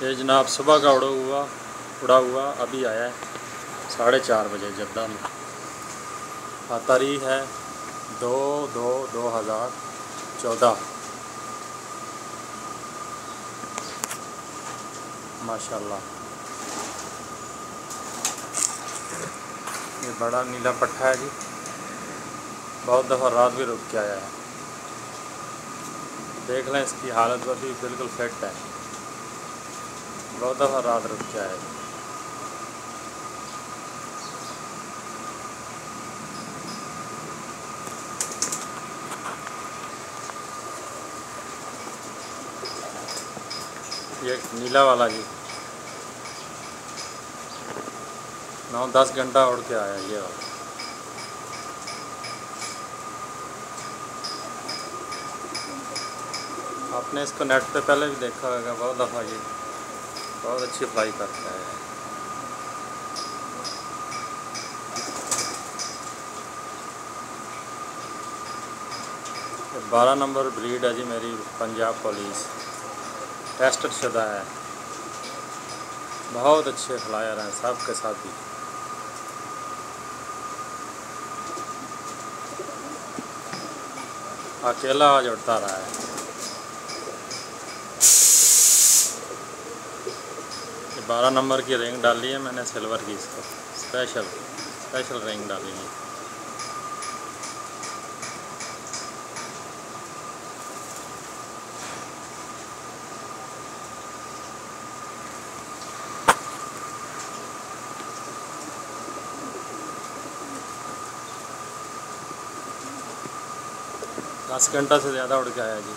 ये जनाब सुबह का उड़ा हुआ अभी आया है 4:30 बजे जद्दा में। तारीख है 2/2/2014। माशाल्लाह ये बड़ा नीला पट्टा है जी। बहुत दफ़ा रात भी रुक के आया है। देख लें इसकी हालत भी बिल्कुल फिट है। बहुत दफ़ा रात रुक के आया है। ये नीला वाला जी 9-10 घंटा उड़ के आया ये वाला। आपने इसको नेट पे पहले भी देखा होगा बहुत दफ़ा। ये बहुत अच्छी फ्लाई करता है। 12 नंबर ब्रीड है जी मेरी, पंजाब पुलिस टेस्टेड शुदा है। बहुत अच्छे फ्लायर हैं सब के साथ भी। अकेला आज उड़ता रहा है। 12 नंबर की रिंग डाली है मैंने सिल्वर की, इसको स्पेशल रिंग डाली है। दस घंटा से ज़्यादा उड़ के आया जी।